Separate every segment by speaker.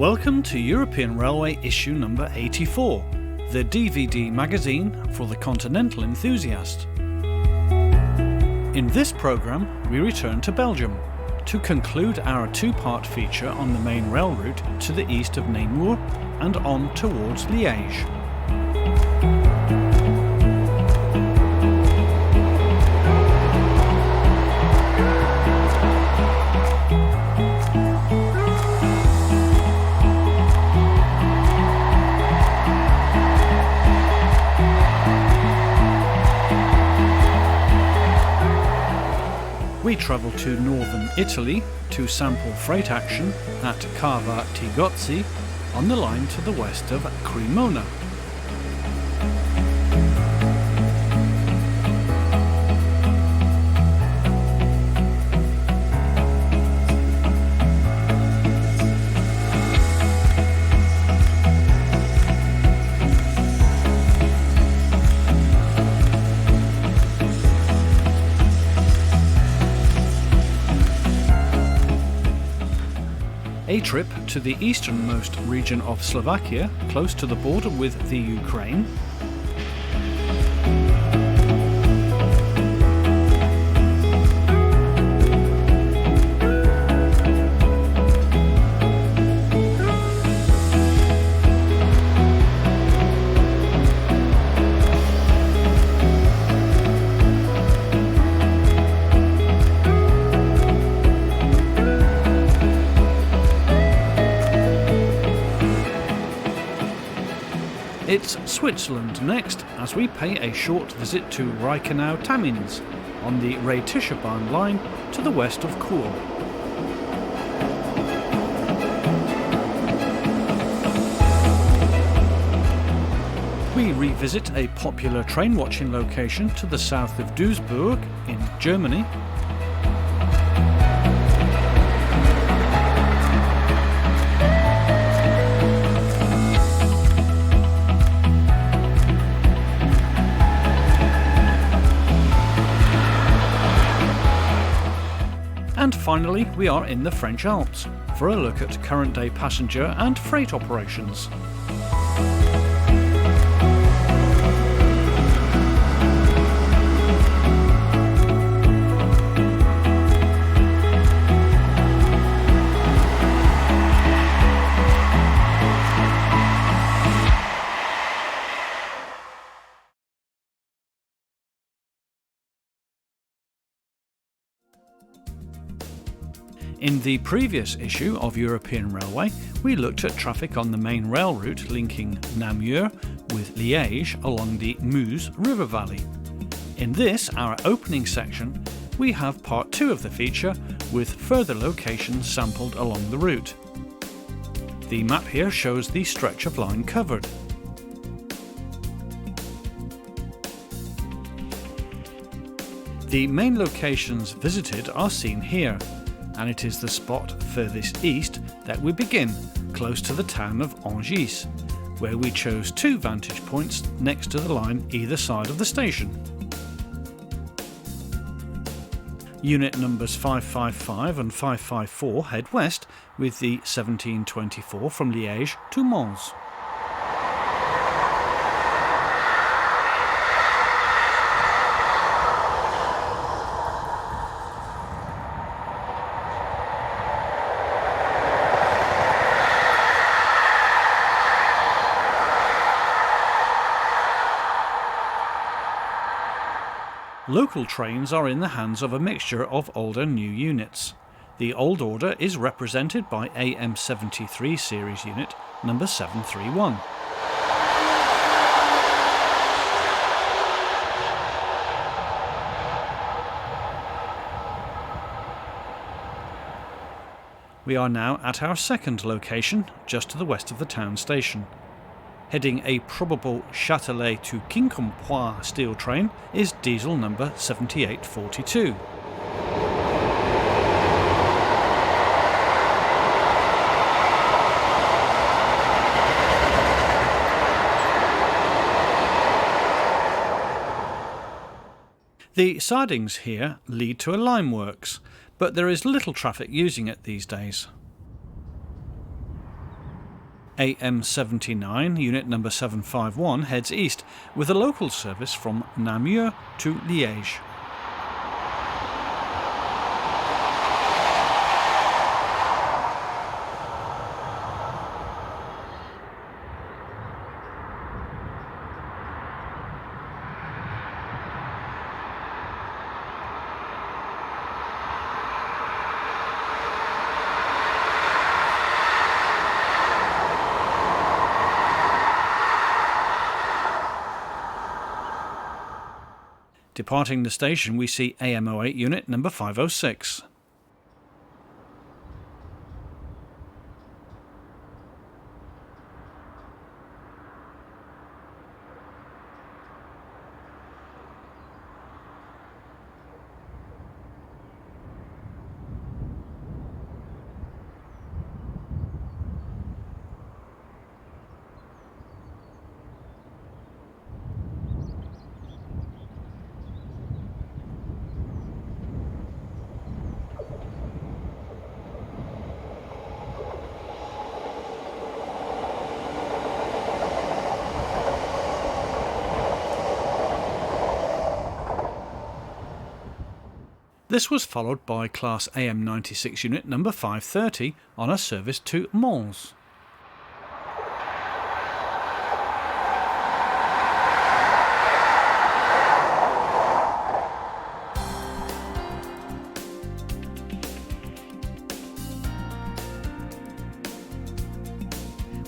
Speaker 1: Welcome to European Railway issue number 84, the DVD magazine for the continental enthusiast. In this programme, we return to Belgium to conclude our two-part feature on the main rail route to the east of Namur and on towards Liège. We travel to northern Italy to sample freight action at Cava Togozzi on the line to the west of Cremona. A trip to the easternmost region of Slovakia, close to the border with the Ukraine. It's Switzerland next, as we pay a short visit to Reichenau-Tamins on the Ray-Tischerbahn line to the west of Chur. We revisit a popular train watching location to the south of Duisburg in Germany. And finally, we are in the French Alps for a look at current-day passenger and freight operations. In the previous issue of European Railway, we looked at traffic on the main rail route linking Namur with Liège along the Meuse river valley. In this, our opening section, we have part 2 of the feature with further locations sampled along the route. The map here shows the stretch of line covered. The main locations visited are seen here, and it is the spot furthest east that we begin, close to the town of Angis, where we chose 2 vantage points next to the line either side of the station. Unit numbers 555 and 554 head west with the 1724 from Liège to Mons. Local trains are in the hands of a mixture of old and new units. The old order is represented by AM73 series unit number 731. We are now at our second location, just to the west of the town station. Heading a probable Châtelet to Quincampoix steel train is diesel number 7842. The sidings here lead to a limeworks, but there is little traffic using it these days. AM79, unit number 751, heads east with a local service from Namur to Liège. Departing the station, we see AM08 unit number 506. This was followed by Class AM96 unit number 530 on a service to Mons.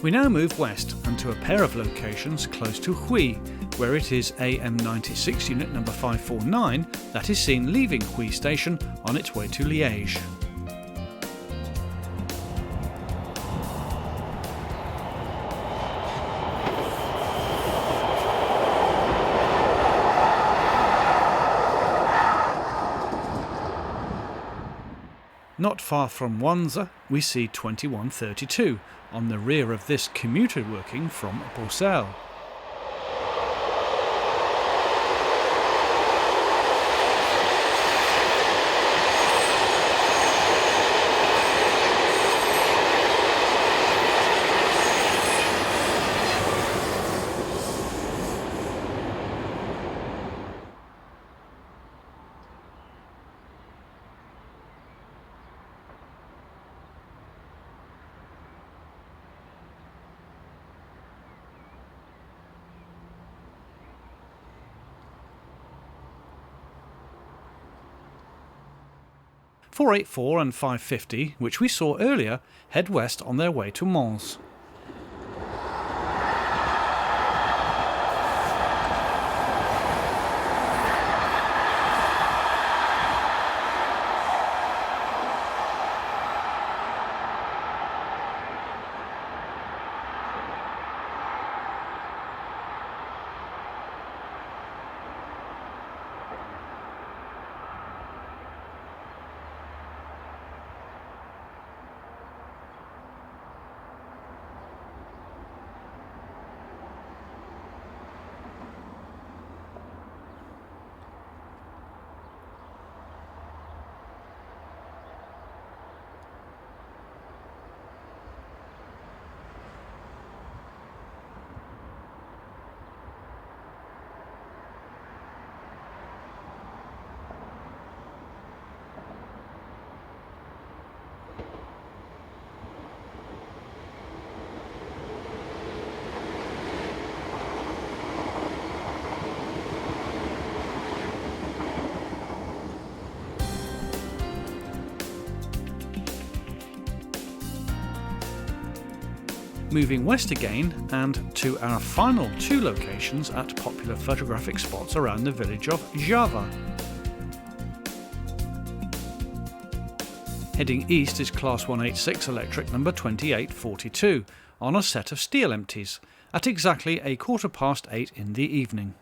Speaker 1: We now move west and to a pair of locations close to Huy, where it is AM96 unit number 549 that is seen leaving Huy station on its way to Liège. Not far from Wanze, we see 2132 on the rear of this commuter working from Bruxelles. .484 and 550, which we saw earlier, head west on their way to Mons. Moving west again and to our final two locations at popular photographic spots around the village of Cava. Heading east is Class 186 electric number 2842 on a set of steel empties at exactly 8:15 in the evening.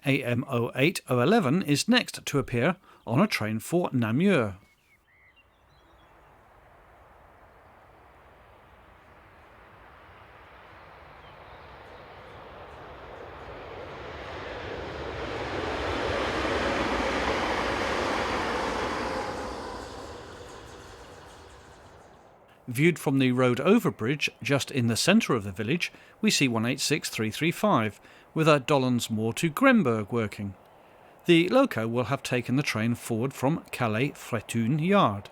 Speaker 1: AM08011 is next to appear on a train for Namur. Viewed from the road overbridge just in the centre of the village, we see 186335 with a Dollensmoor to Gremberg working. The loco will have taken the train forward from Calais Fretun Yard.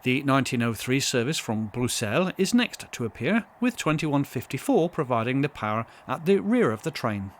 Speaker 1: The 1903 service from Bruxelles is next to appear, with 2154 providing the power at the rear of the train.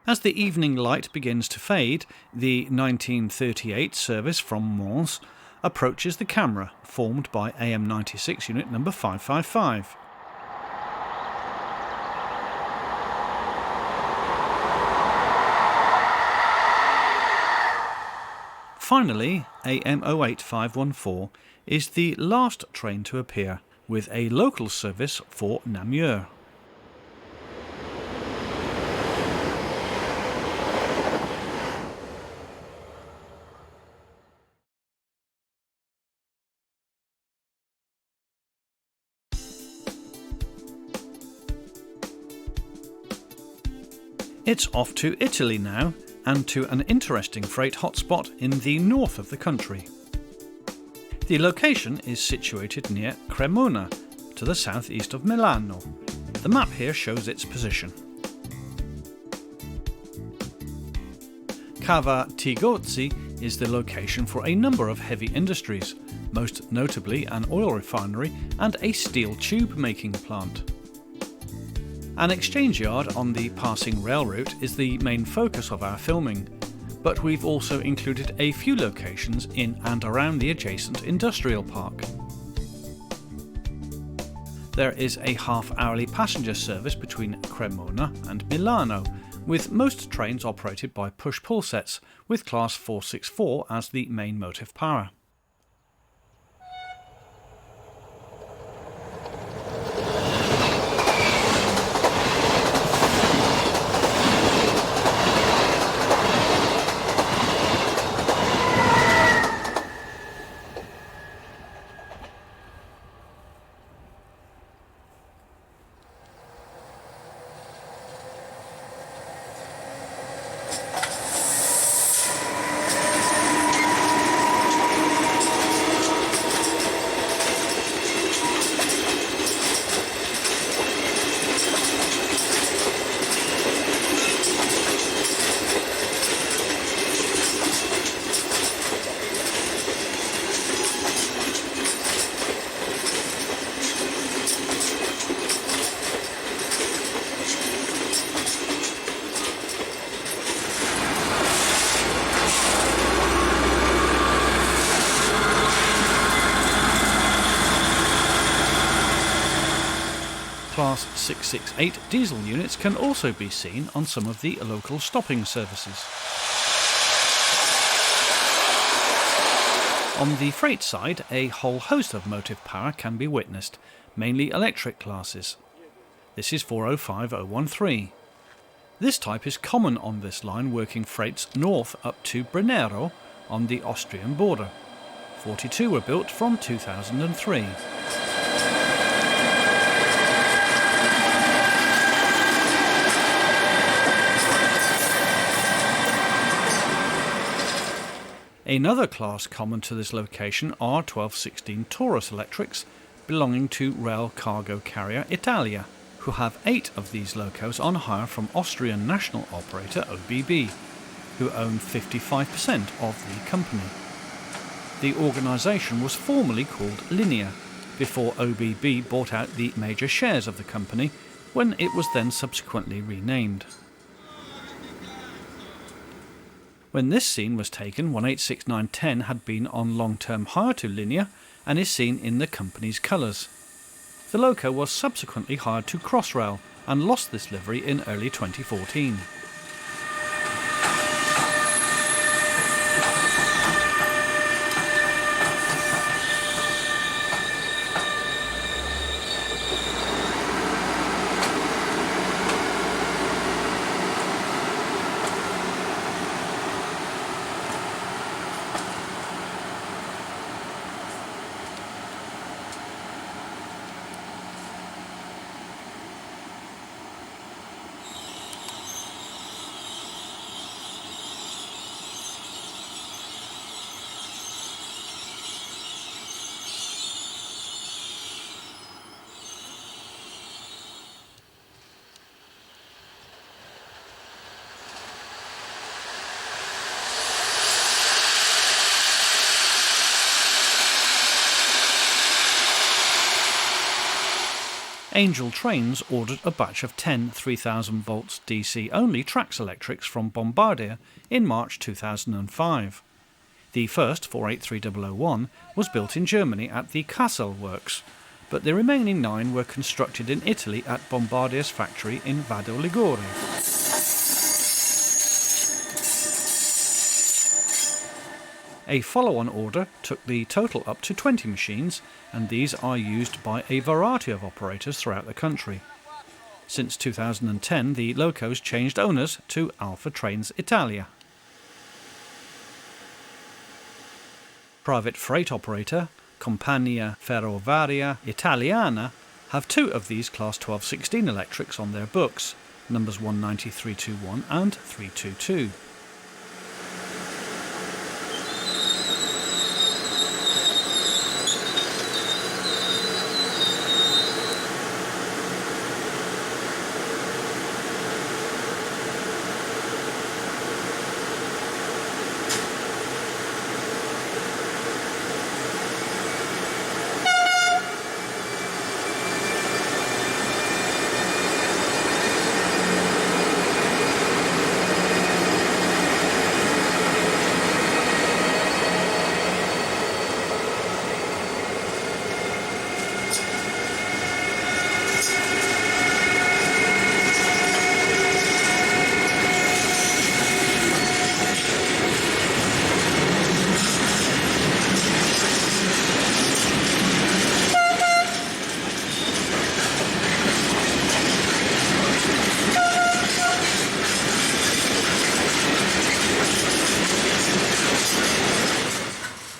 Speaker 1: As the evening light begins to fade, the 1938 service from Mons approaches the camera, formed by AM96 unit number 555. Finally, AM08514 is the last train to appear, with a local service for Namur. It's off to Italy now, and to an interesting freight hotspot in the north of the country. The location is situated near Cremona, to the southeast of Milano. The map here shows its position. Cava Togozzi is the location for a number of heavy industries, most notably an oil refinery and a steel tube making plant. An exchange yard on the passing rail route is the main focus of our filming, but we've also included a few locations in and around the adjacent industrial park. There is a half-hourly passenger service between Cremona and Milano, with most trains operated by push-pull sets, with class 464 as the main motive power. 668 diesel units can also be seen on some of the local stopping services. On the freight side, a whole host of motive power can be witnessed, mainly electric classes. This is 405013. This type is common on this line, working freights north up to Brennero on the Austrian border. 42 were built from 2003. Another class common to this location are 1216 Taurus electrics belonging to rail cargo carrier Italia, who have 8 of these locos on hire from Austrian national operator OBB, who own 55% of the company. The organisation was formerly called Linea, before OBB bought out the major shares of the company, when it was then subsequently renamed. When this scene was taken, 186910 had been on long-term hire to Linea and is seen in the company's colours. The loco was subsequently hired to Crossrail and lost this livery in early 2014. Angel Trains ordered a batch of 10 3000 volts DC only Trax electrics from Bombardier in March 2005. The first 483001 was built in Germany at the Kassel works, but the remaining 9 were constructed in Italy at Bombardier's factory in Vado Ligure. A follow-on order took the total up to 20 machines, and these are used by a variety of operators throughout the country. Since 2010, the locos changed owners to Alfa Trains Italia. Private freight operator Compagnia Ferroviaria Italiana have 2 of these Class 1216 electrics on their books, numbers 19321 and 322.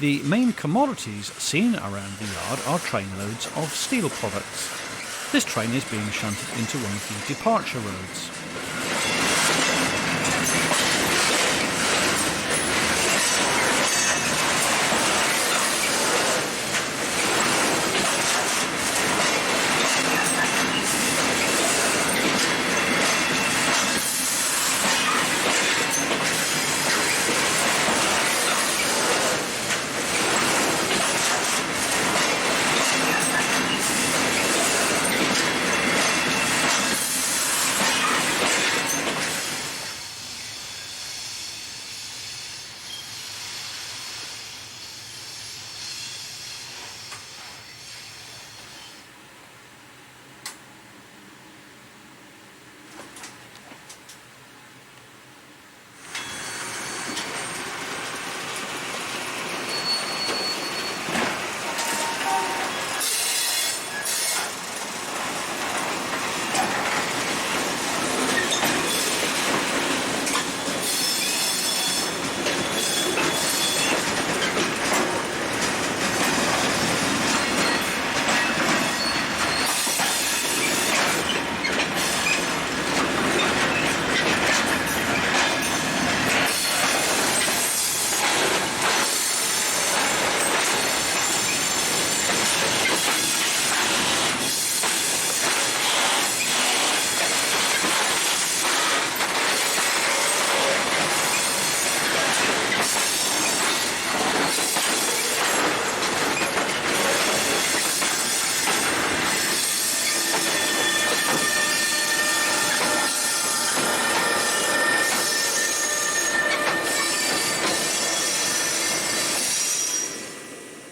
Speaker 1: The main commodities seen around the yard are trainloads of steel products. This train is being shunted into one of the departure roads.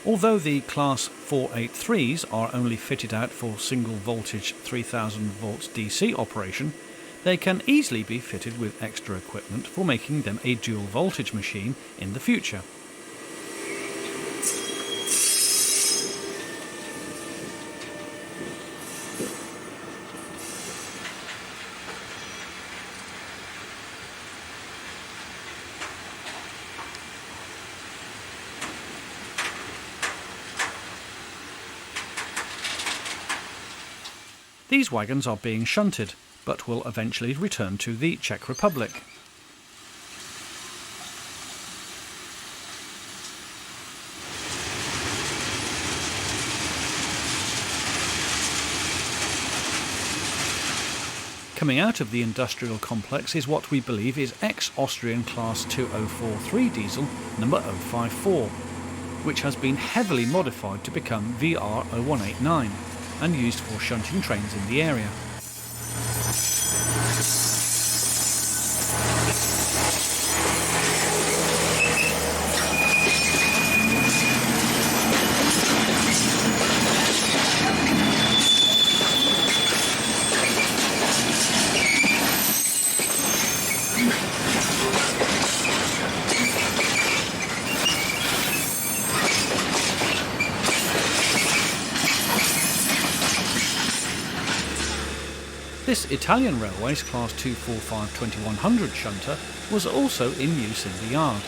Speaker 1: Although the Class 483s are only fitted out for single voltage 3000 volts DC operation, they can easily be fitted with extra equipment for making them a dual voltage machine in the future. These wagons are being shunted, but will eventually return to the Czech Republic. Coming out of the industrial complex is what we believe is ex-Austrian Class 2043 diesel number 054, which has been heavily modified to become VR 0189 and used for shunting trains in the area. This Italian Railways Class 245-2100 shunter was also in use in the yard.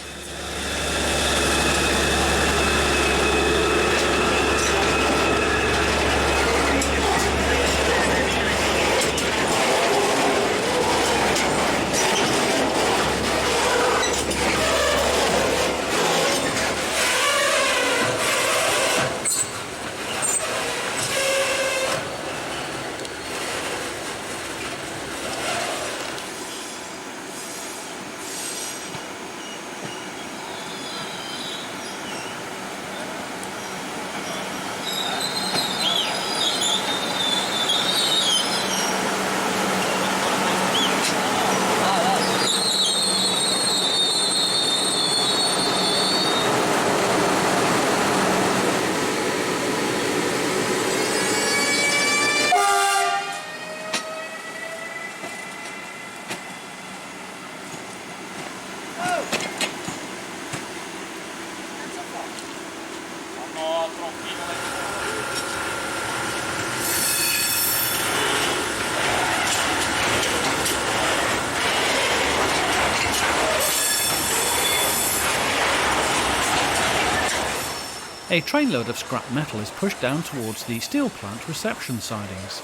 Speaker 1: A trainload of scrap metal is pushed down towards the steel plant reception sidings.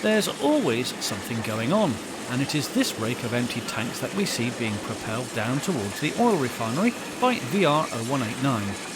Speaker 1: There's always something going on, and it is this rake of empty tanks that we see being propelled down towards the oil refinery by VR 0189.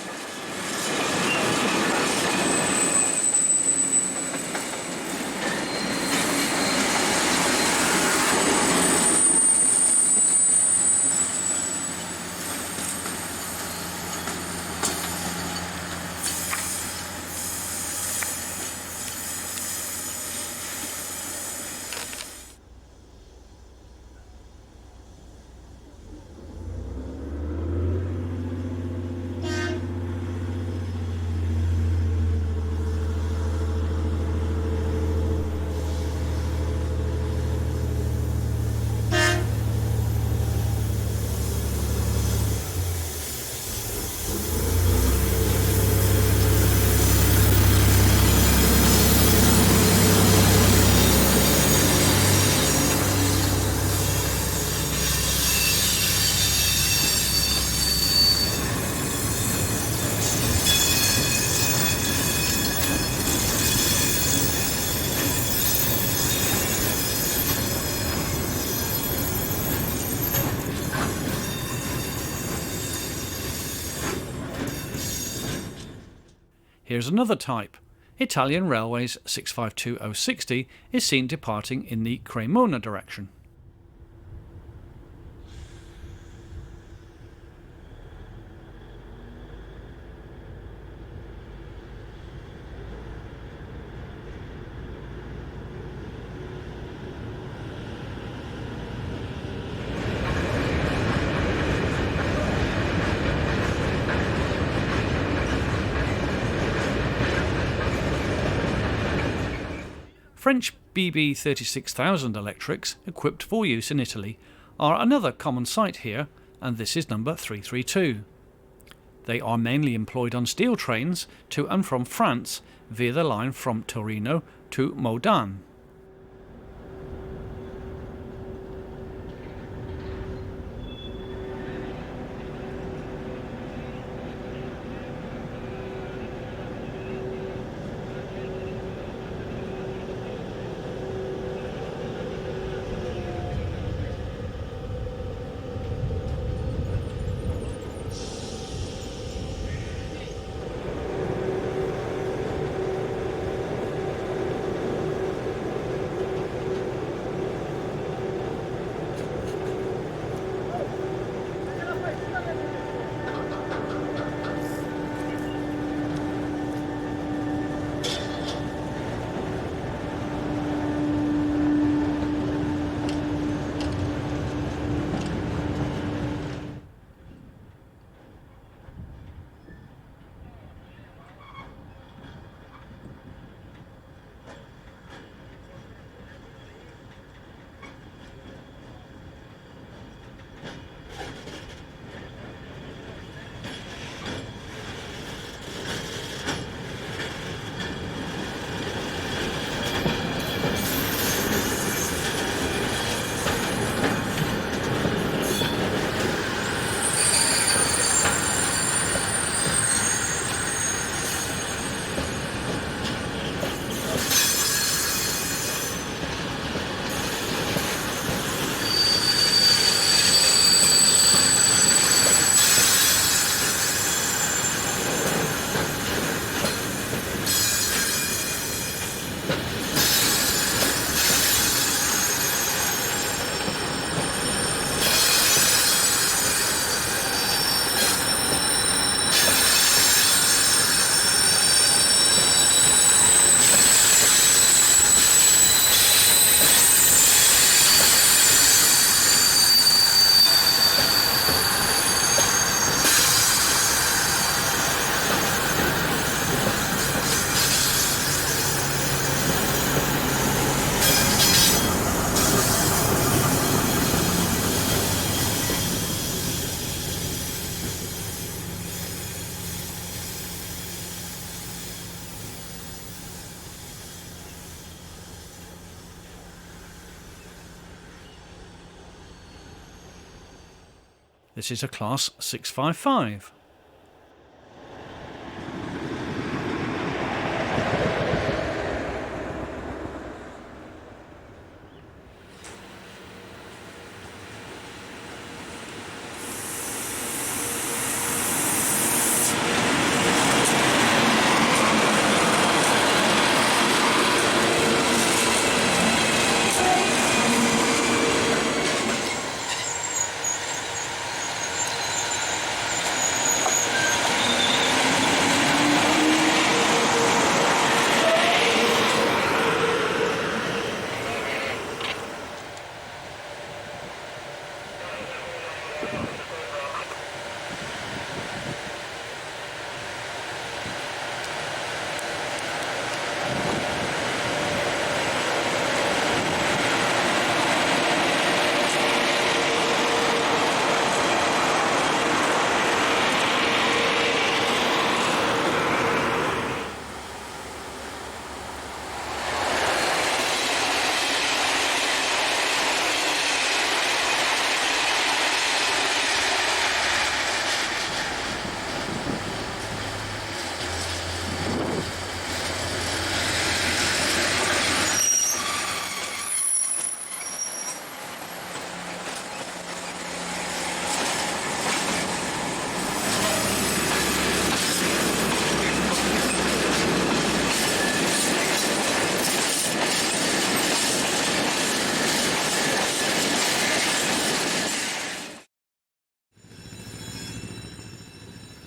Speaker 1: Here's another type. Italian Railways 652060 is seen departing in the Cremona direction. French BB 36000 electrics, equipped for use in Italy, are another common sight here, and this is number 332. They are mainly employed on steel trains to and from France via the line from Torino to Modane. This is a Class 655.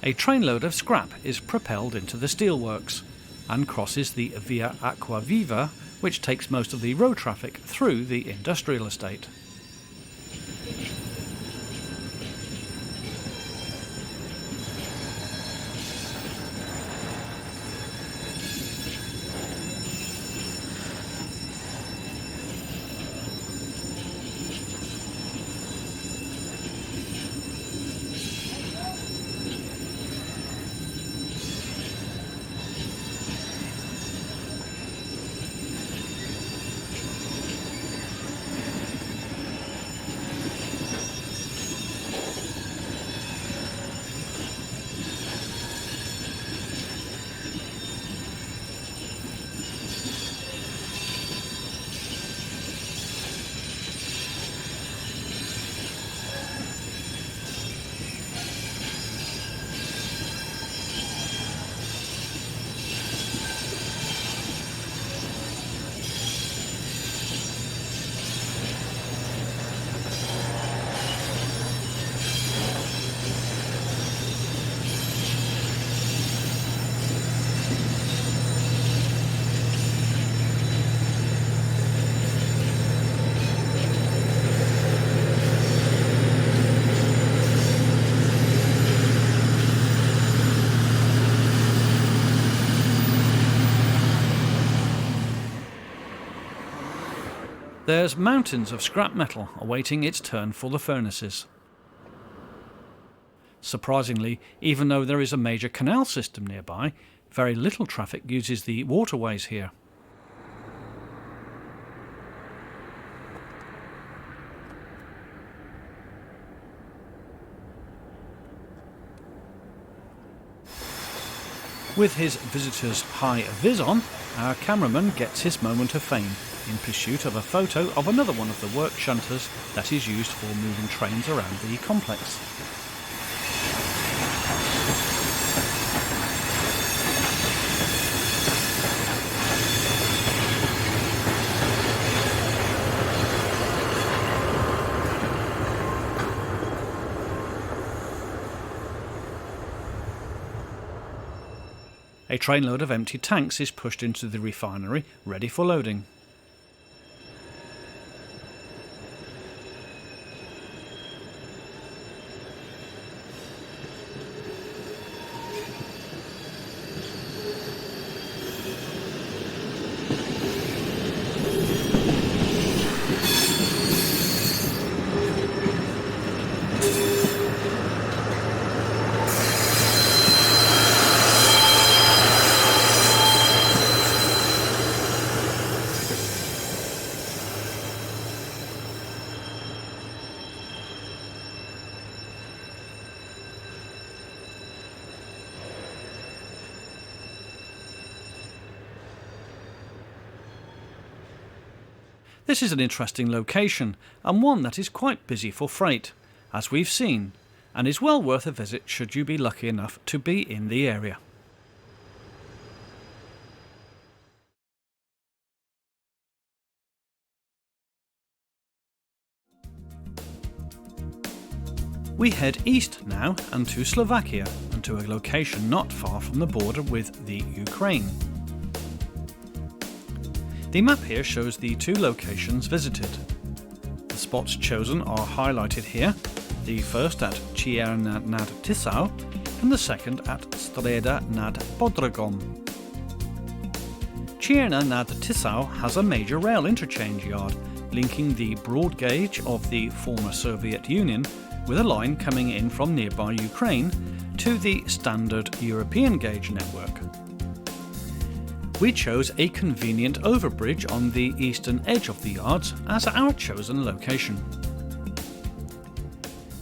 Speaker 1: A trainload of scrap is propelled into the steelworks and crosses the Via Acquaviva, which takes most of the road traffic through the industrial estate. There's mountains of scrap metal awaiting its turn for the furnaces. Surprisingly, even though there is a major canal system nearby, very little traffic uses the waterways here. With his visitor's high vis on, our cameraman gets his moment of fame in pursuit of a photo of another one of the work shunters that is used for moving trains around the complex. A trainload of empty tanks is pushed into the refinery, ready for loading. This is an interesting location, and one that is quite busy for freight, as we've seen, and is well worth a visit should you be lucky enough to be in the area. We head east now and to Slovakia, and to a location not far from the border with the Ukraine. The map here shows the two locations visited. The spots chosen are highlighted here, the first at Čierna nad Tisou and the second at Streda nad Bodrogom. Čierna nad Tisou has a major rail interchange yard linking the broad gauge of the former Soviet Union with a line coming in from nearby Ukraine to the standard European gauge network. We chose a convenient overbridge on the eastern edge of the yards as our chosen location.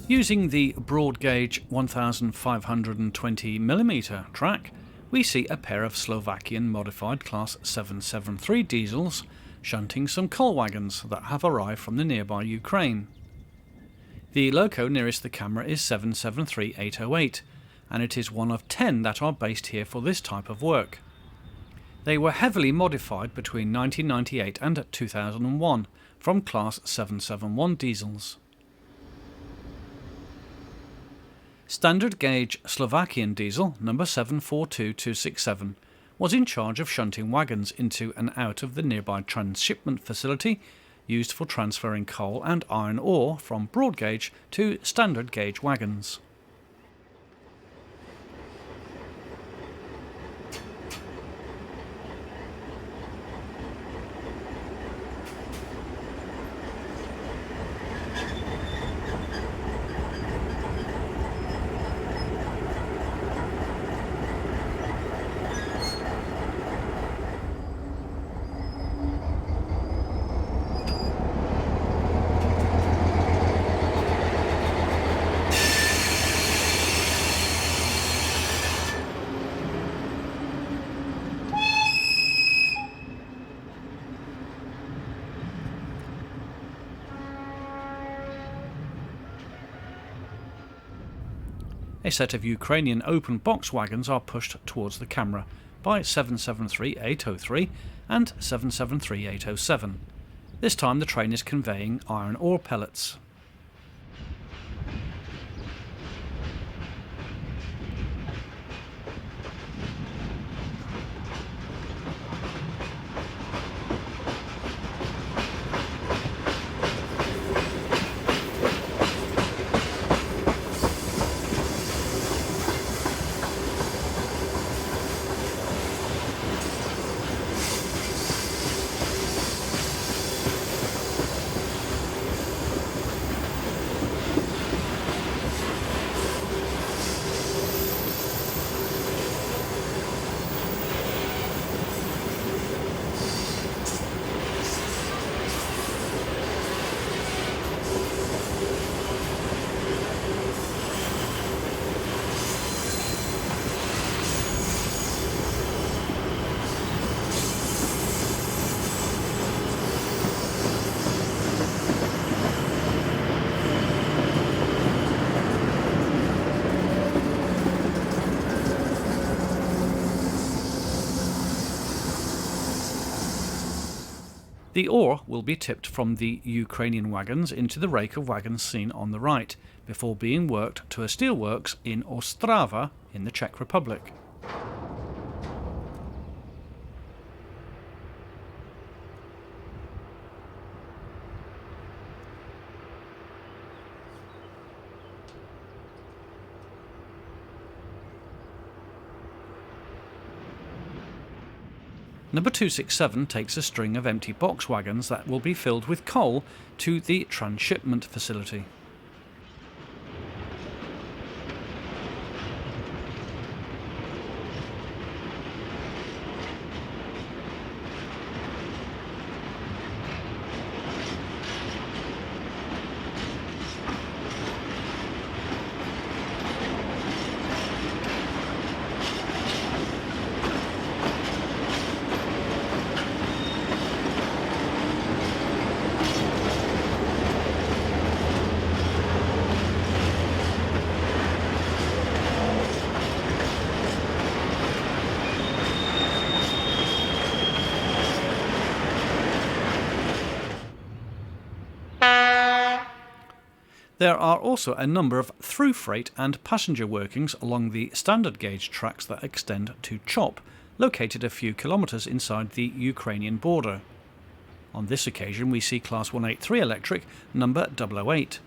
Speaker 1: Using the broad gauge 1520mm track, we see a pair of Slovakian modified Class 773 diesels shunting some coal wagons that have arrived from the nearby Ukraine. The loco nearest the camera is 773-808, and it is one of 10 that are based here for this type of work. They were heavily modified between 1998 and 2001 from Class 771 diesels. Standard gauge Slovakian diesel number 742267 was in charge of shunting wagons into and out of the nearby transshipment facility used for transferring coal and iron ore from broad gauge to standard gauge wagons. A set of Ukrainian open box wagons are pushed towards the camera by 773-803 and 773-807. This time the train is conveying iron ore pellets. The ore will be tipped from the Ukrainian wagons into the rake of wagons seen on the right, before being worked to a steelworks in Ostrava in the Czech Republic. Number 267 takes a string of empty box wagons that will be filled with coal to the transshipment facility. There are also a number of through freight and passenger workings along the standard gauge tracks that extend to Chop, located a few kilometres inside the Ukrainian border. On this occasion we see Class 183 electric number 008.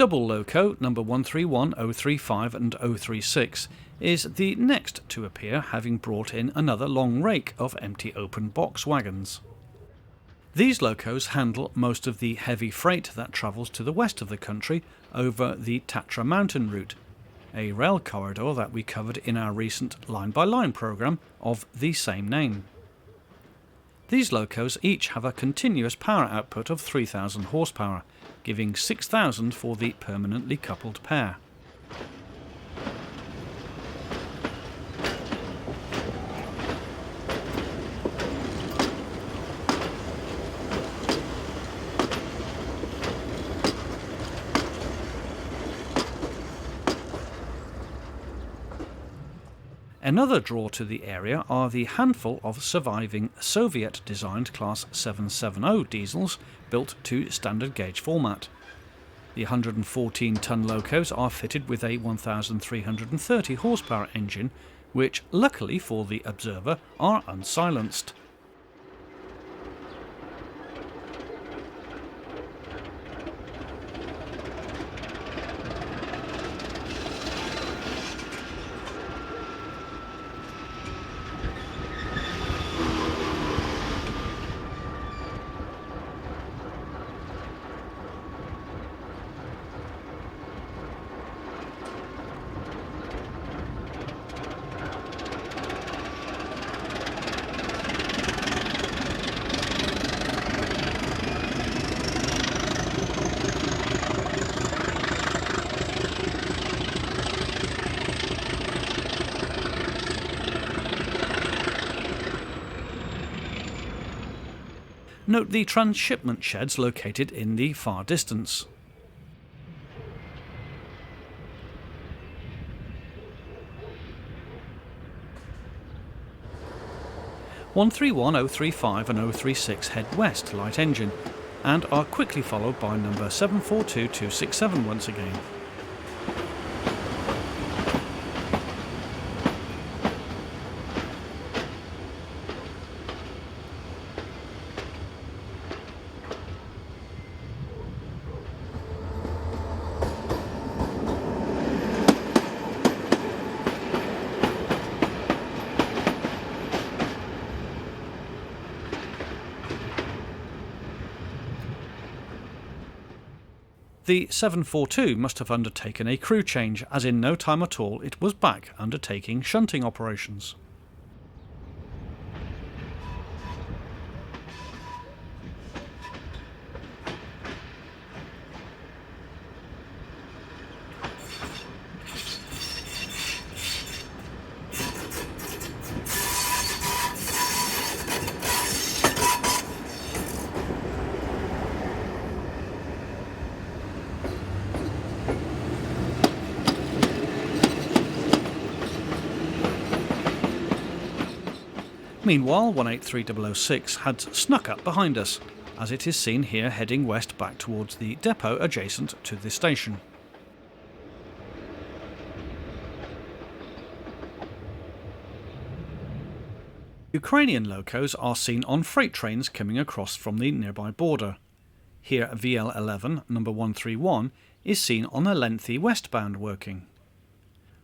Speaker 1: double-loco number 131, 035 and 036 is the next to appear, having brought in another long rake of empty open box wagons. These locos handle most of the heavy freight that travels to the west of the country over the Tatra mountain route, a rail corridor that we covered in our recent line-by-line programme of the same name. These locos each have a continuous power output of 3,000 horsepower, giving 6,000 for the permanently coupled pair. Another draw to the area are the handful of surviving Soviet-designed Class 770 diesels built to standard gauge format. The 114-ton locos are fitted with a 1,330 horsepower engine, which, luckily for the observer, are unsilenced. Note the transshipment sheds located in the far distance. (131.035 and 036) head west light engine and are quickly followed by number 742.267 once again. The 742 must have undertaken a crew change, as in no time at all it was back undertaking shunting operations. Meanwhile, 183006 had snuck up behind us, as it is seen here heading west back towards the depot adjacent to the station. Ukrainian locos are seen on freight trains coming across from the nearby border. Here VL11 number 131 is seen on a lengthy westbound working.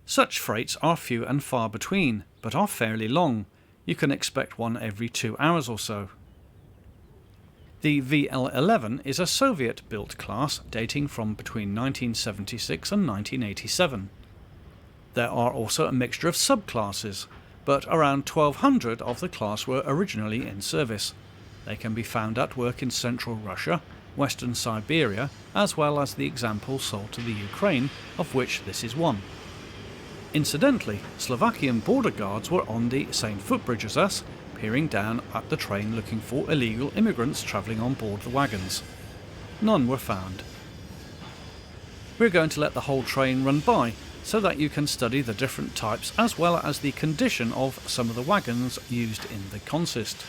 Speaker 1: Such freights are few and far between, but are fairly long. You can expect one every 2 hours or so. The VL11 is a Soviet-built class dating from between 1976 and 1987. There are also a mixture of subclasses, but around 1,200 of the class were originally in service. They can be found at work in central Russia, western Siberia, as well as the example sold to the Ukraine, of which this is one. Incidentally, Slovakian border guards were on the same footbridge as us, peering down at the train looking for illegal immigrants travelling on board the wagons. None were found. We're going to let the whole train run by, so that you can study the different types as well as the condition of some of the wagons used in the consist.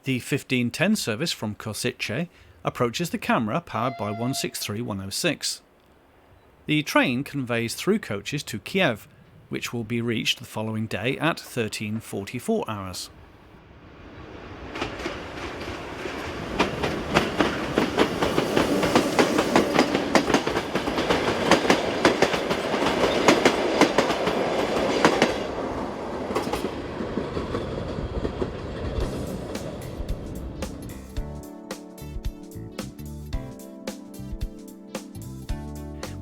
Speaker 1: The 1510 service from Košice approaches the camera powered by 163106. The train conveys through coaches to Kiev, which will be reached the following day at 13:44 hours.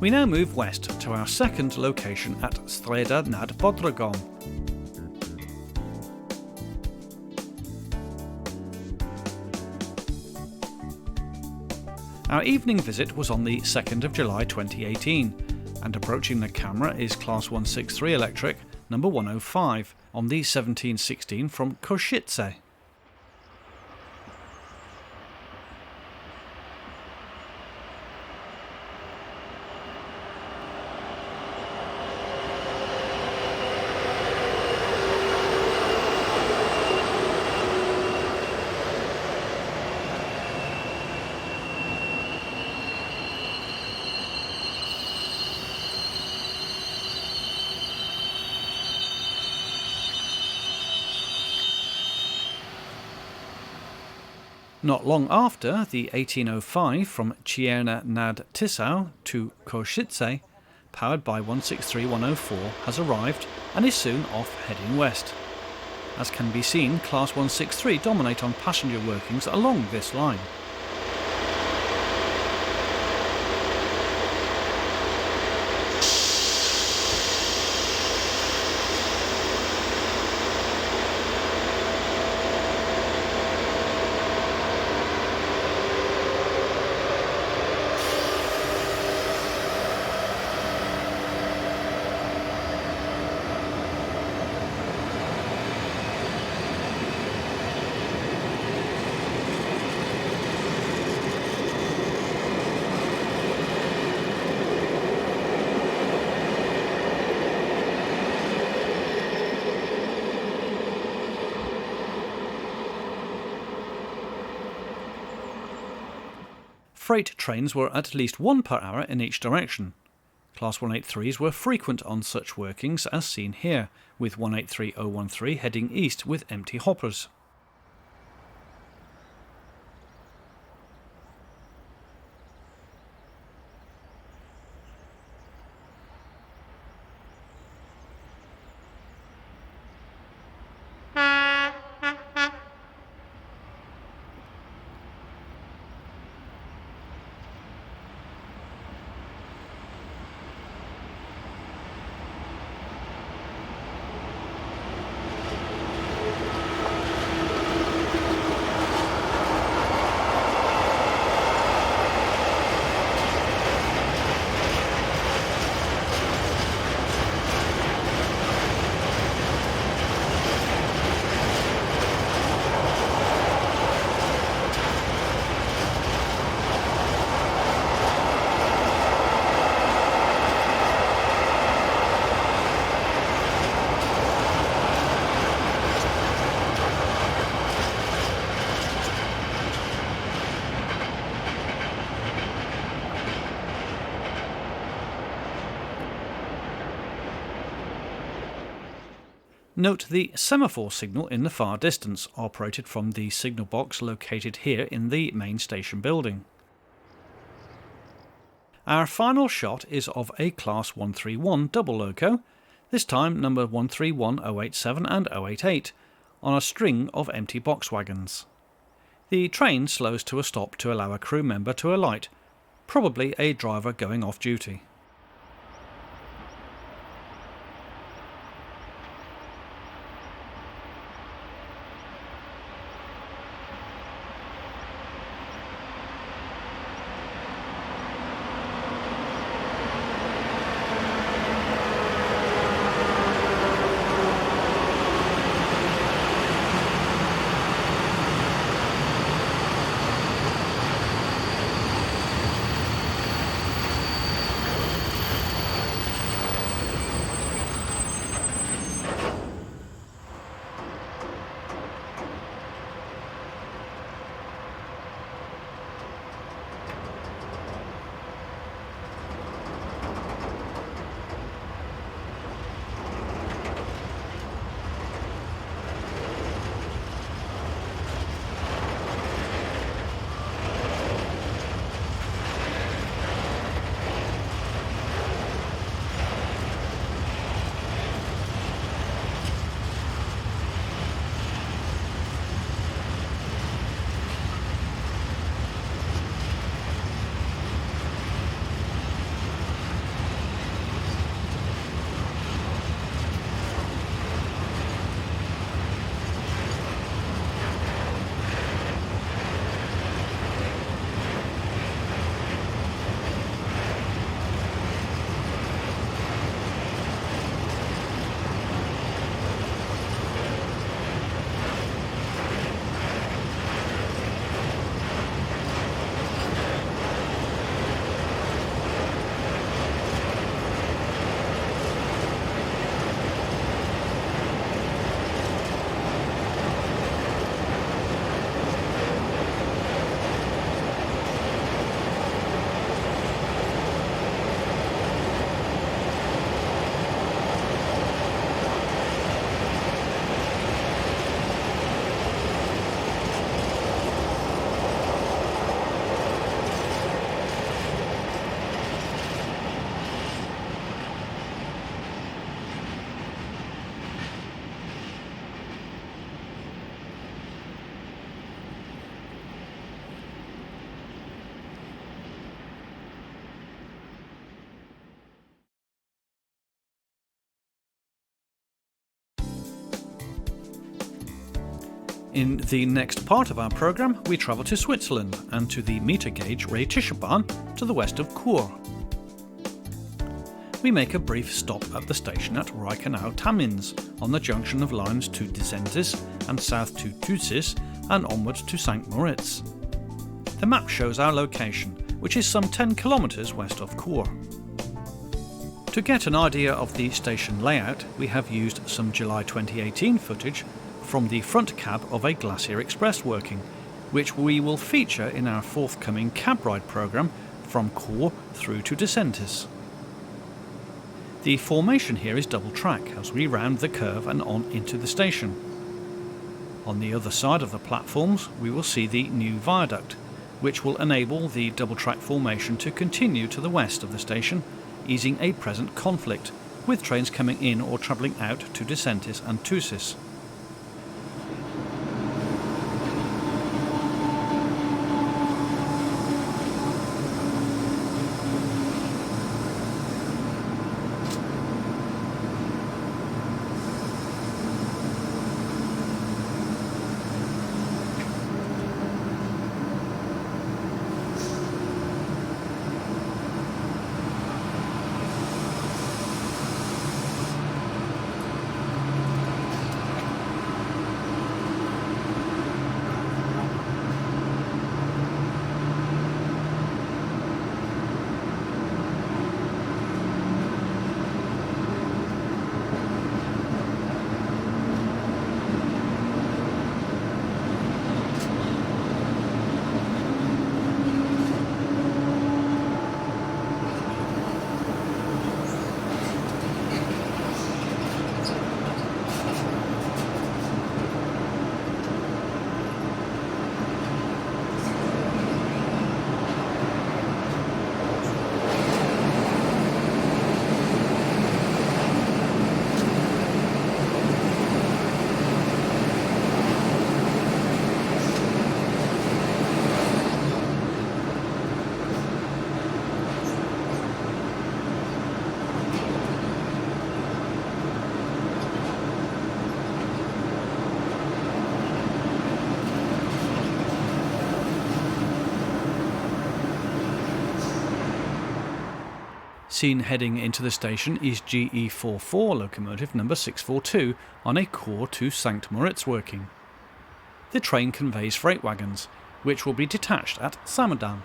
Speaker 1: We now move west to our second location at Streda nad Bodrogom. Our evening visit was on the 2nd of July 2018, and approaching the camera is Class 163 electric number 105 on the 1716 from Košice. Not long after, the 1805 from Čierna nad Tisou to Košice, powered by 163104, has arrived and is soon off heading west. As can be seen, Class 163 dominate on passenger workings along this line. Freight trains were at least one per hour in each direction. Class 183s were frequent on such workings as seen here, with 183013 heading east with empty hoppers. Note the semaphore signal in the far distance, operated from the signal box located here in the main station building. Our final shot is of a Class 131 double-loco, this time number 131087 and 088, on a string of empty box wagons. The train slows to a stop to allow a crew member to alight, probably a driver going off duty. In the next part of our programme, we travel to Switzerland and to the meter gauge Rätischerbahn to the west of Chur. We make a brief stop at the station at Reichenau-Tamins on the junction of lines to Disentis and south to Thusis and onwards to St. Moritz. The map shows our location, which is some 10 kilometres west of Chur. To get an idea of the station layout, we have used some July 2018 footage from the front cab of a Glacier Express working, which we will feature in our forthcoming cab ride programme from Chur through to Disentis. The formation here is double track as we round the curve and on into the station. On the other side of the platforms we will see the new viaduct, which will enable the double track formation to continue to the west of the station, easing a present conflict, with trains coming in or travelling out to Disentis and Thusis. Seen heading into the station is GE44 locomotive number 642 on a Chur to St. Moritz working. The train conveys freight wagons, which will be detached at Samadan.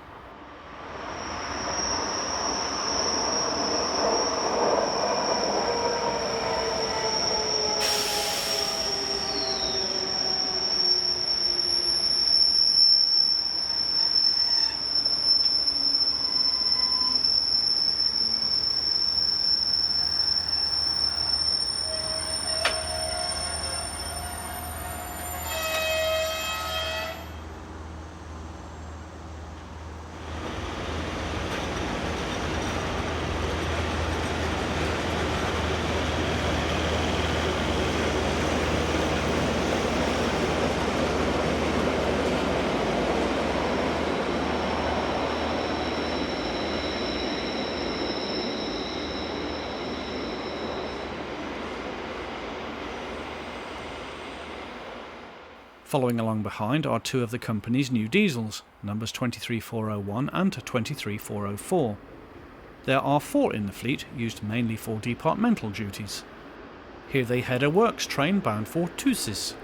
Speaker 1: Following along behind are two of the company's new diesels, numbers 23401 and 23404. There are 4 in the fleet, used mainly for departmental duties. Here they head a works train bound for Thusis.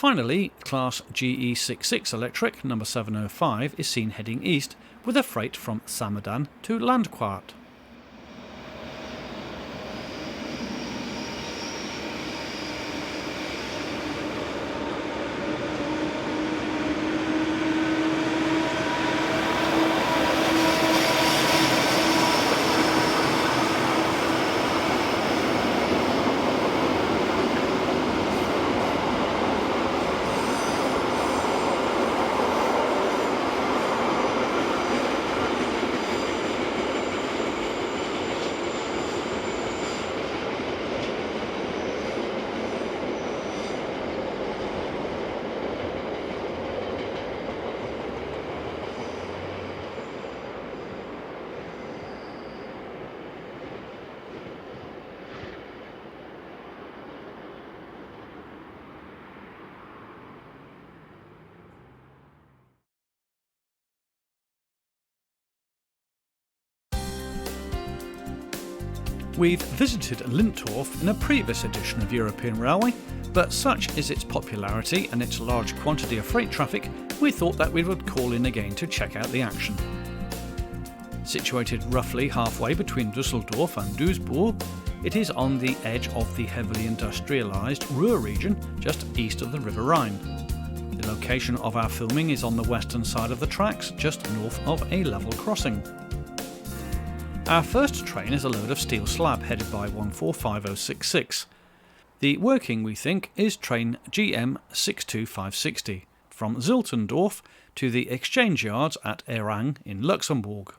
Speaker 1: Finally, Class GE66 Electric number 705 is seen heading east with a freight from Samadan to Landquart. We've visited Lintorf in a previous edition of European Railway, but such is its popularity and its large quantity of freight traffic, we thought that we would call in again to check out the action. Situated roughly halfway between Düsseldorf and Duisburg, it is on the edge of the heavily industrialised Ruhr region, just east of the River Rhine. The location of our filming is on the western side of the tracks, just north of a level crossing. Our first train is a load of steel slab headed by 145066. The working, we think, is train GM 62560 from Ziltendorf to the exchange yards at Erang in Luxembourg.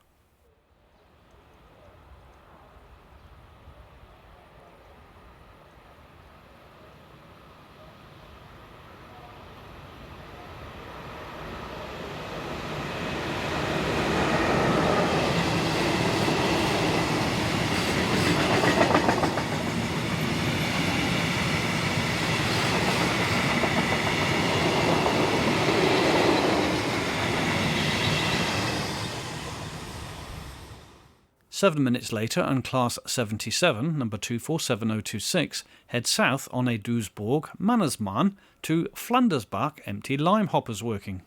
Speaker 1: Seven minutes later, and Class 77, number 247026, heads south on a Duisburg Mannesmann to Flandersbach empty lime hoppers working.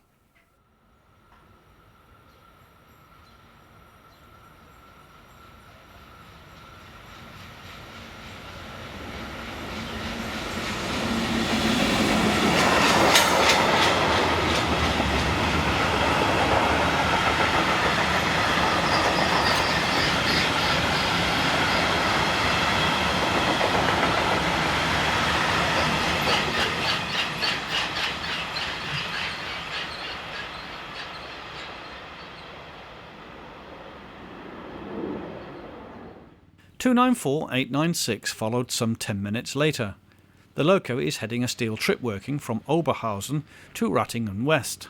Speaker 1: Two 294-896 followed some 10 minutes later. The loco is heading a steel trip working from Oberhausen to Rattingen West.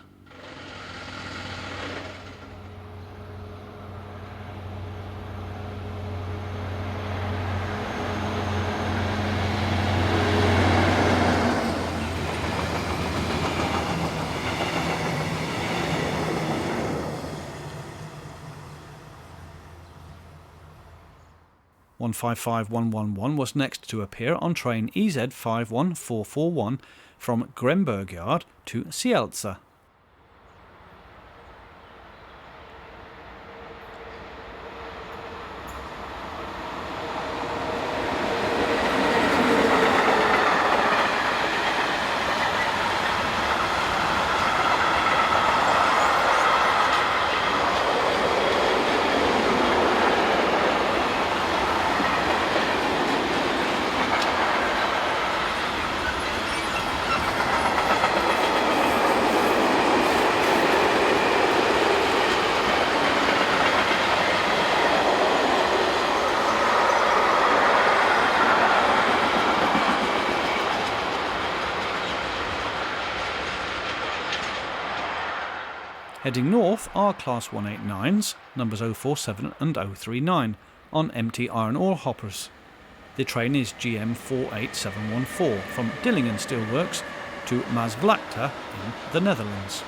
Speaker 1: One 55111 was next to appear on train EZ 51441 from Gremberg Yard to Sielze. Heading north are Class 189s, numbers 047 and 039, on empty iron ore hoppers. The train is GM 48714 from Dillingen Steelworks to Maasvlakte in the Netherlands.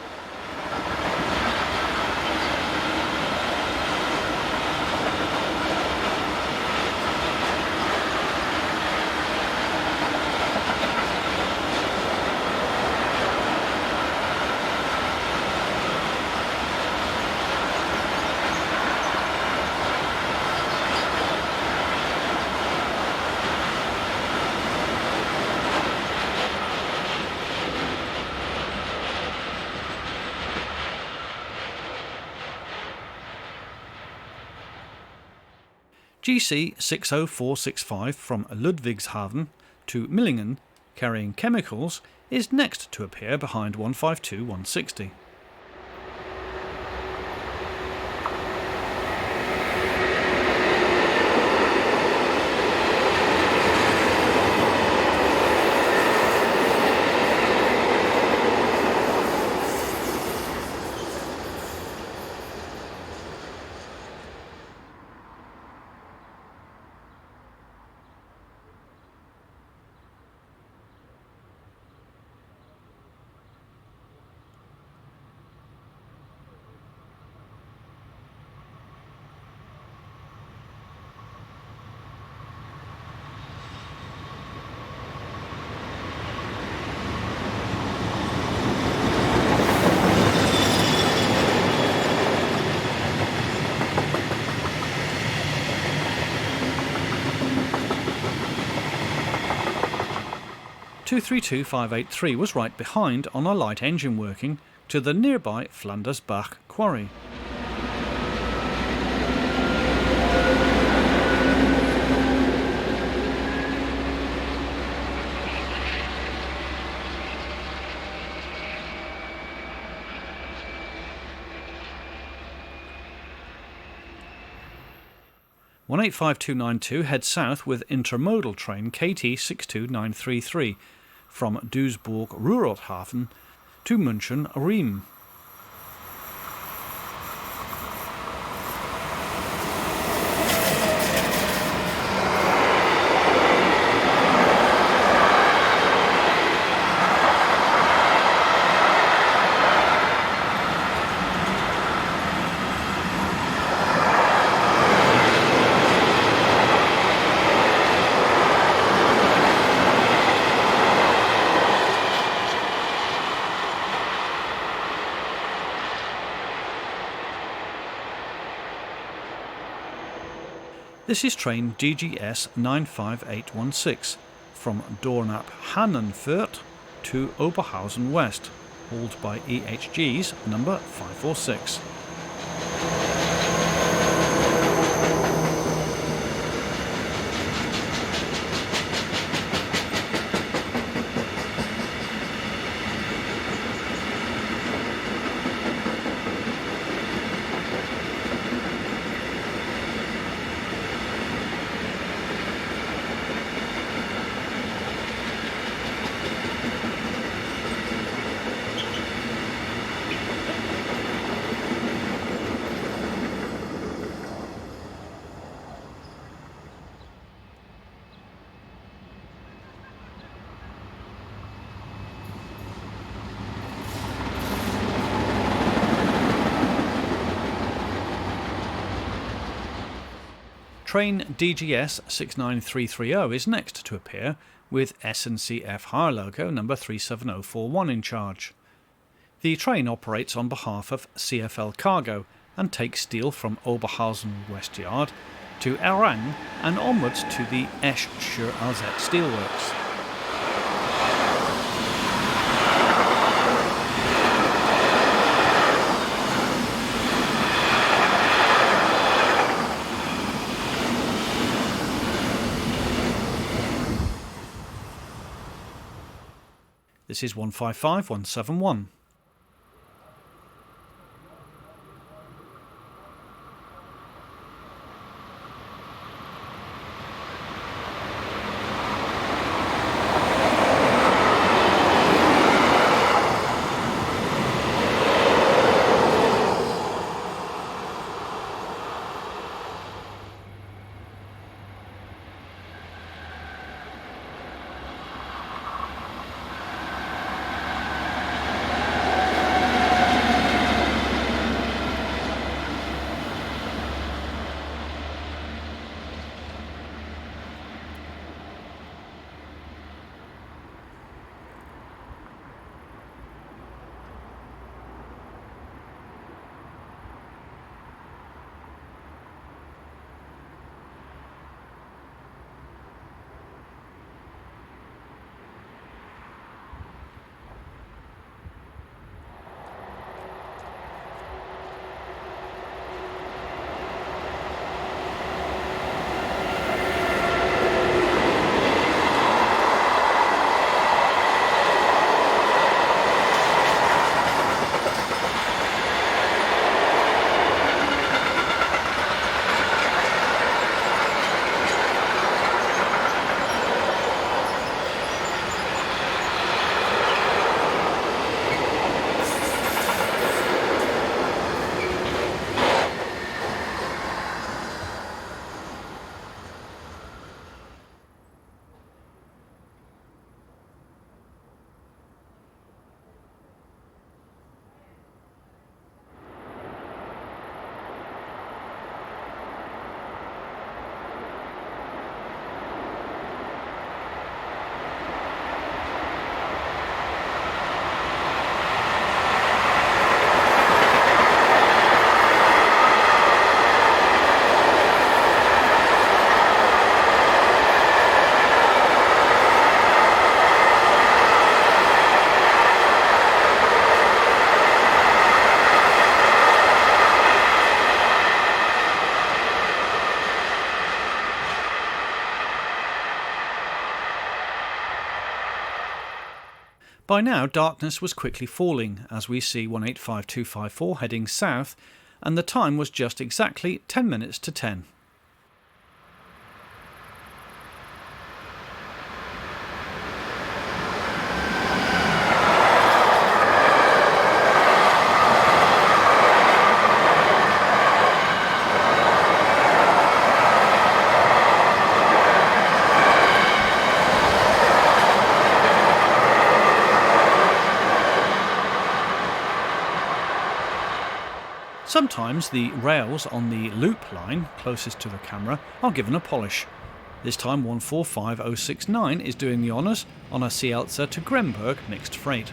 Speaker 1: GC 60465 from Ludwigshafen to Millingen, carrying chemicals, is next to appear behind 152-160. "232-583 was right behind on a light engine working to the nearby Flanders Bach quarry. "185-292 heads south with intermodal train KT 62933 from Duisburg Ruhrhafen to München Riem. This is train DGS 95816 from Dornap Hannenfurt to Oberhausen West, hauled by EHG's number 546. Train DGS 69330 is next to appear with SNCF hire logo number 37041 in charge. The train operates on behalf of CFL Cargo and takes steel from Oberhausen West Yard to Erang and onwards to the Esch sur Alzette steelworks. This is 155171. By now, darkness was quickly falling as we see 185254 heading south, and the time was just exactly 10 minutes to 10. Sometimes the rails on the loop line closest to the camera are given a polish. This time 145069 is doing the honours on a Cielce to Gremberg mixed freight.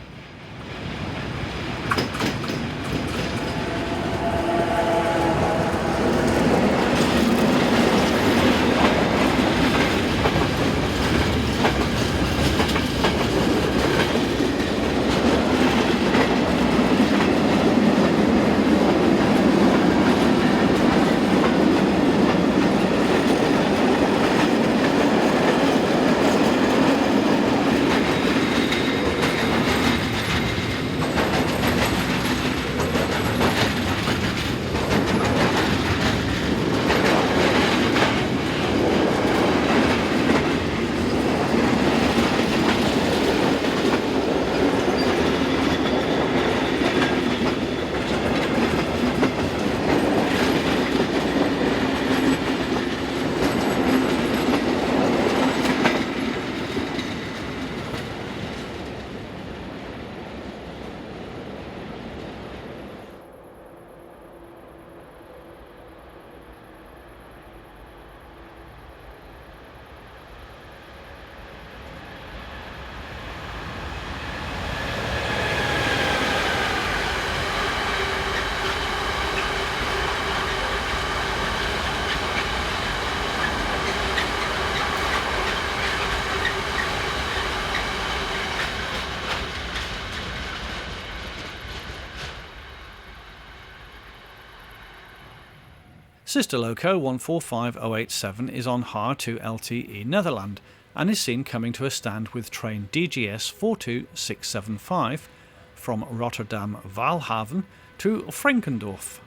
Speaker 1: Sister Loco 145087 is on hire to LTE Netherlands and is seen coming to a stand with train DGS 42675 from Rotterdam Waalhaven to Frankendorf.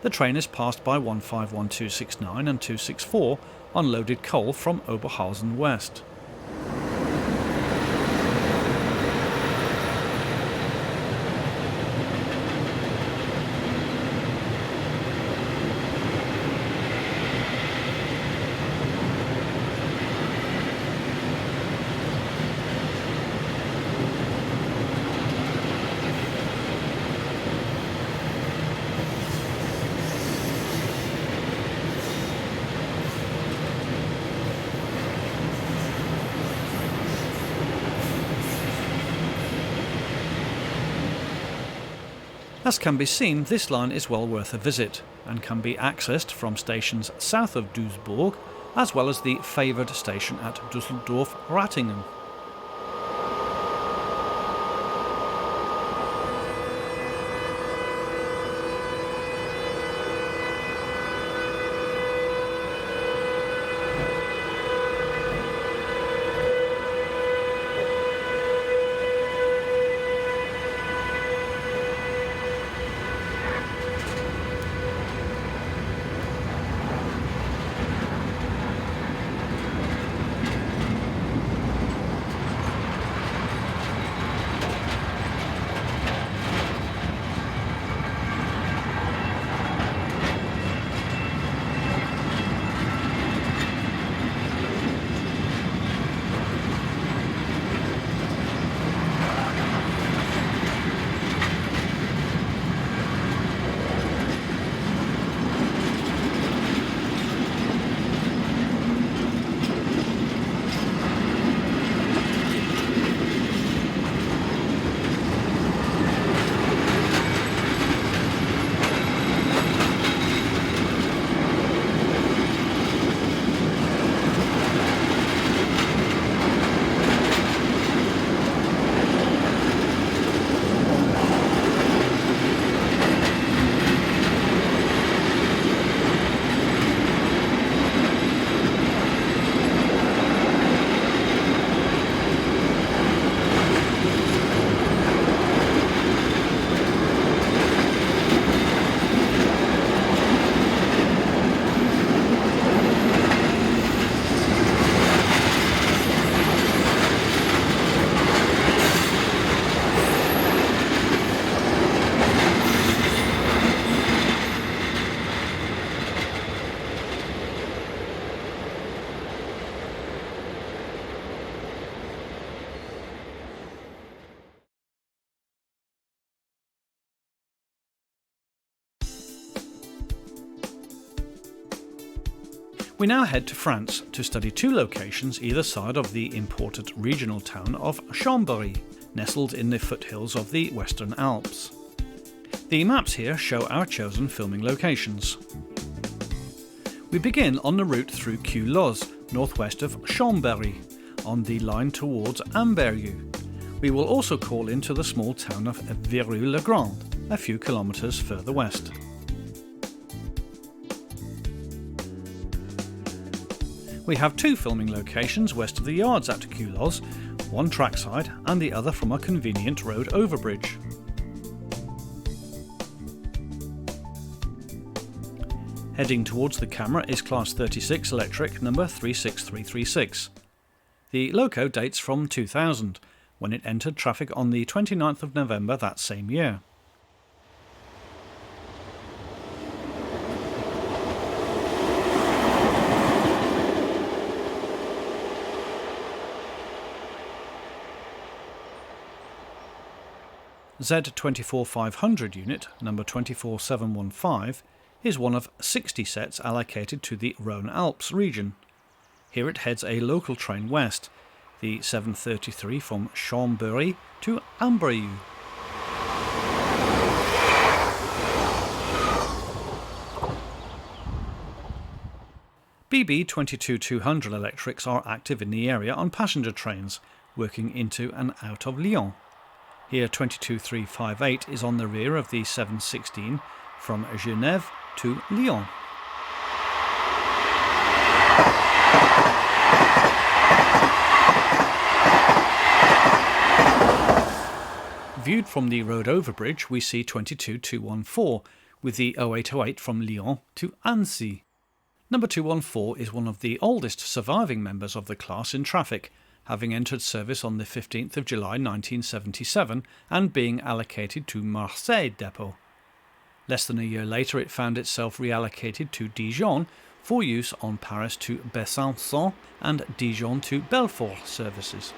Speaker 1: The train is passed by 151269 and 264 on loaded coal from Oberhausen West. As can be seen, this line is well worth a visit and can be accessed from stations south of Duisburg as well as the favoured station at Düsseldorf-Ratingen. We now head to France to study two locations either side of the important regional town of Chambéry, nestled in the foothills of the Western Alps. The maps here show our chosen filming locations. We begin on the route through Culoz, northwest of Chambéry, on the line towards Amberieu. We will also call into the small town of Viru-le-Grand, a few kilometres further west. We have two filming locations west of the yards at Culoz, one trackside and the other from a convenient road overbridge. Heading towards the camera is Class 36 electric number 36336. The loco dates from 2000, when it entered traffic on the 29th of November that same year. Z24500 unit, number 24715, is one of 60 sets allocated to the Rhône-Alps region. Here it heads a local train west, the 733 from Chambéry to Amberieu. BB 22200 electrics are active in the area on passenger trains, working into and out of Lyon. Here 22358 is on the rear of the 716 from Genève to Lyon. Viewed from the road overbridge, we see 22214 with the 0808 from Lyon to Annecy. Number 214 is one of the oldest surviving members of the class in traffic, having entered service on the 15th of July 1977 and being allocated to Marseille depot. Less than a year later it found itself reallocated to Dijon for use on Paris to Besançon and Dijon to Belfort services.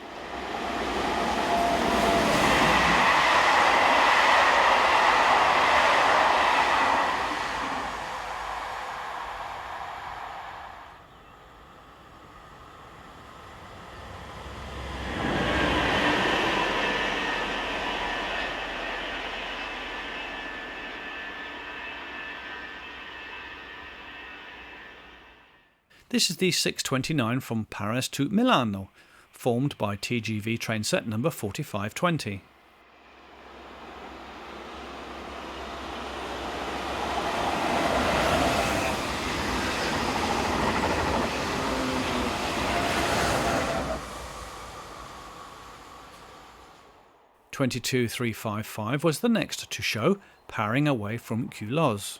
Speaker 1: This is the 629 from Paris to Milano, formed by TGV train set number 4520. (22355) was the next to show, powering away from Culoz.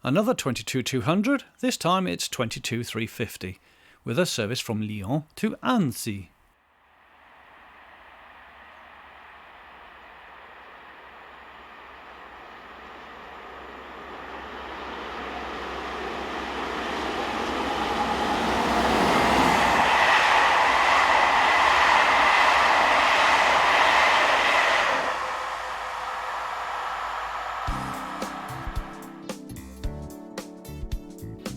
Speaker 1: Another 22200, this time it's 22350, with a service from Lyon to Annecy.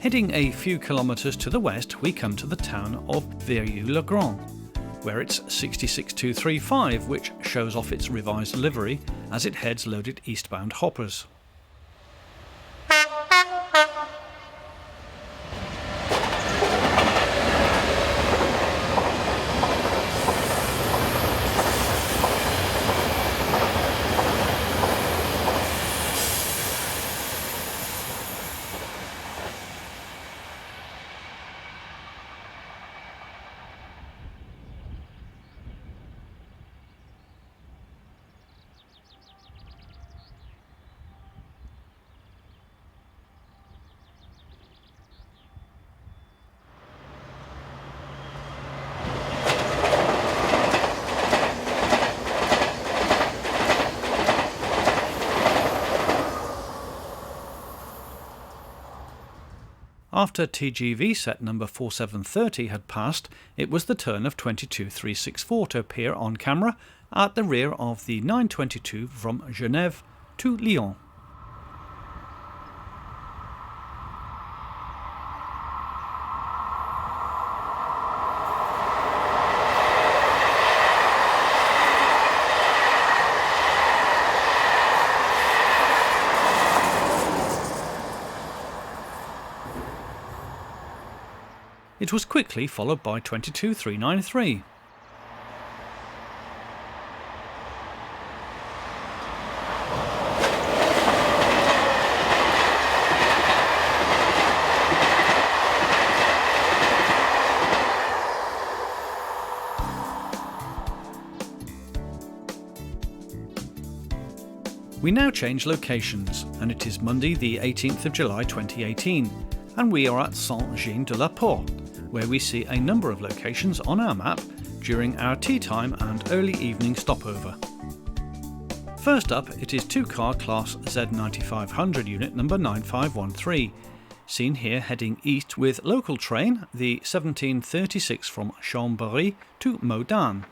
Speaker 1: Heading a few kilometres to the west, we come to the town of Viru-le-Grand. where it's 66235, which shows off its revised livery as it heads loaded eastbound hoppers. After TGV set number 4730 had passed, it was the turn of 22364 to appear on camera at the rear of the 922 from Genève to Lyon. It was quickly followed by 22393. We now change locations, and it is Monday the 18th of July 2018, and we are at Saint-Jean-de-la-Porte, where we see a number of locations on our map during our tea time and early evening stopover. First up, it is two-car class Z9500 unit number 9513, seen here heading east with local train the 1736 from Chambéry to Modane.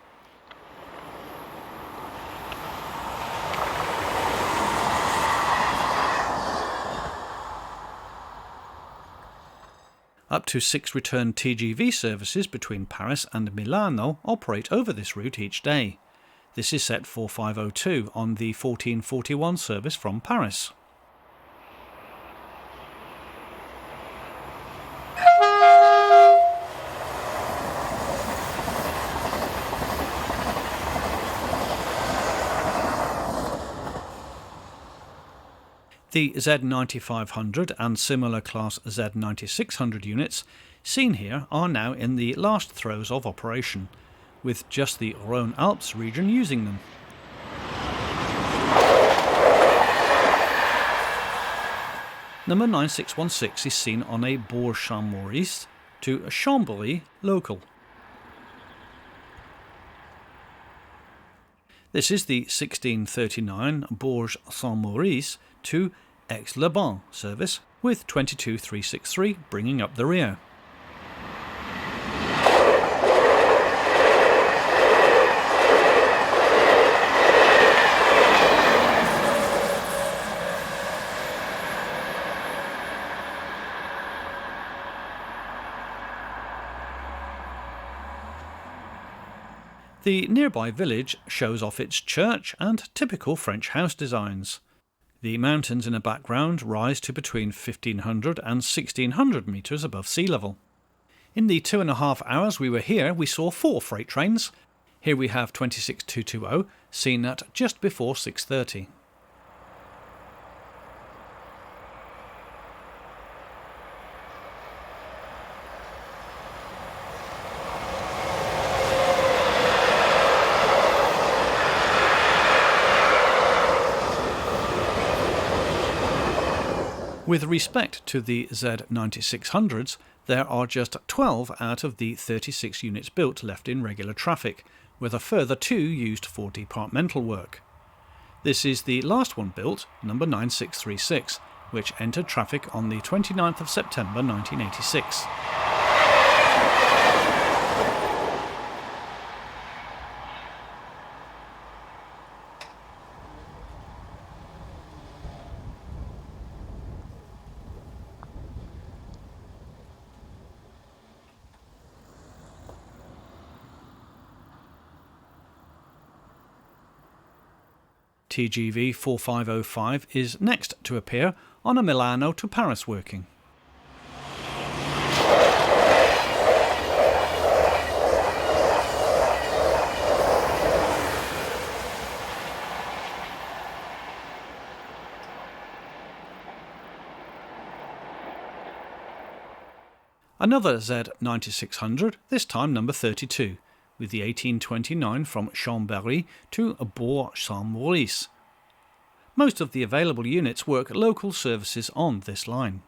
Speaker 1: Up to 6 return TGV services between Paris and Milano operate over this route each day. This is set 4502 on the 1441 service from Paris. The Z9500 and similar class Z9600 units seen here are now in the last throes of operation, with just the Rhône-Alps region using them. Number 9616 is seen on a Bourg-Saint-Maurice to Chambéry local. This is the 1639 Bourg-Saint-Maurice to Aix-les-Bains service, with 22363 bringing up the rear. The nearby village shows off its church and typical French house designs. The mountains in the background rise to between 1500 and 1600 metres above sea level. In the 2.5 hours we were here, we saw 4 freight trains. Here we have 26220, seen at just before 6:30. With respect to the Z9600s, there are just 12 out of the 36 units built left in regular traffic, with a further 2 used for departmental work. This is the last one built, number 9636, which entered traffic on the 29th of September 1986. TGV 4505 is next to appear on a Milano to Paris working. Another Z9600, this time number 32, with the 1829 from Chambéry to Bourg-Saint-Maurice. Most of the available units work local services on this line.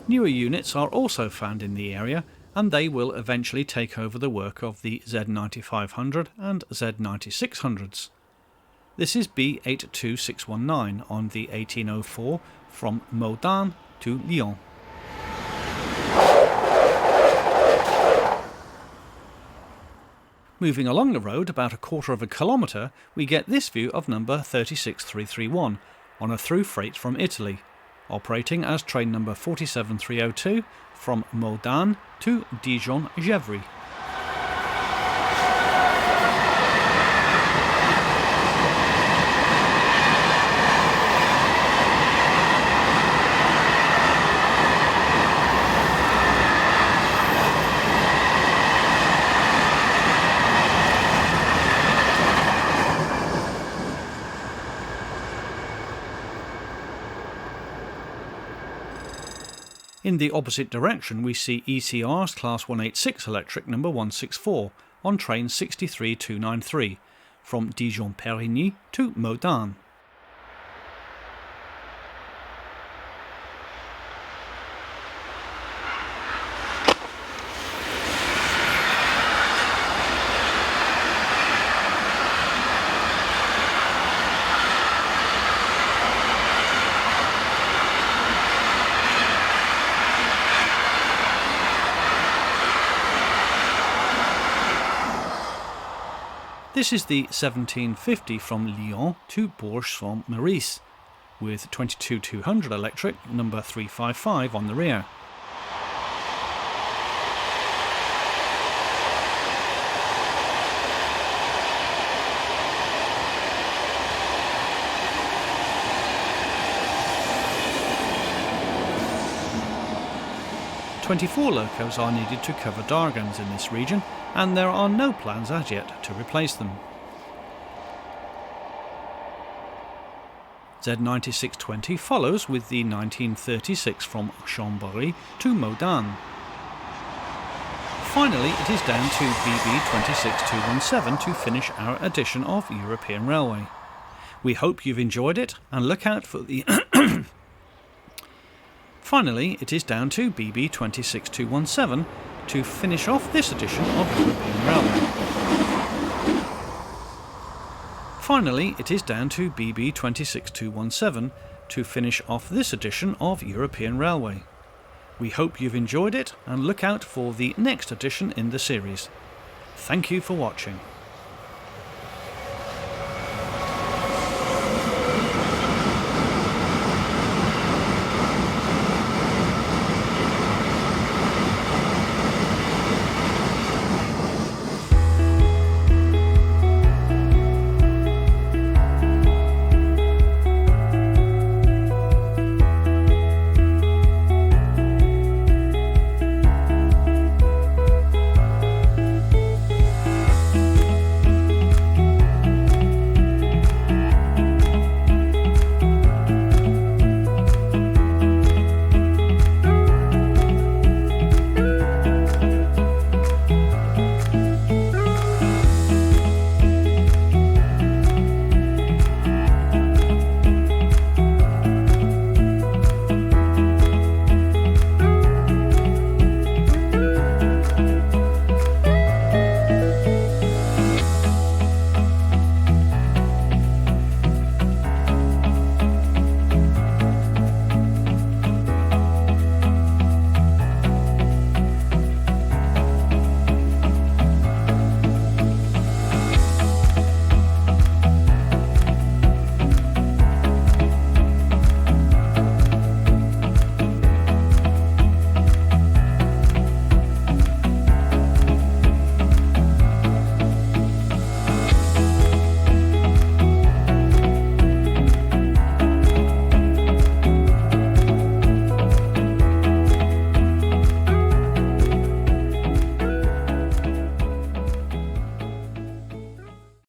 Speaker 1: Newer units are also found in the area, and they will eventually take over the work of the Z9500 and Z9600s. This is B82619 on the 1804 from Modane to Lyon. Moving along the road about a quarter of a kilometre, we get this view of number 36331 on a through freight from Italy, operating as train number 47302 from Modane to Dijon-Gevry. In the opposite direction we see ECR's Class 186 electric number 164 on train 63293 from Dijon-Périgny to Modane. This is the 1750 from Lyon to Bourg-Saint-Maurice, with 22200 electric number 355 on the rear. "24 locos are needed to cover Dargans in this region, and there are no plans as yet to replace them." Z9620 follows with the 1936 from Chambéry to Modane. Finally, it is down to BB26217 to finish our edition of European Railway. We hope you've enjoyed it, and look out for the Finally, it is down to BB26217 to finish off this edition of European Railway. Finally, it is down to BB26217 to finish off this edition of European Railway. We hope you've enjoyed it, and look out for the next edition in the series. Thank you for watching.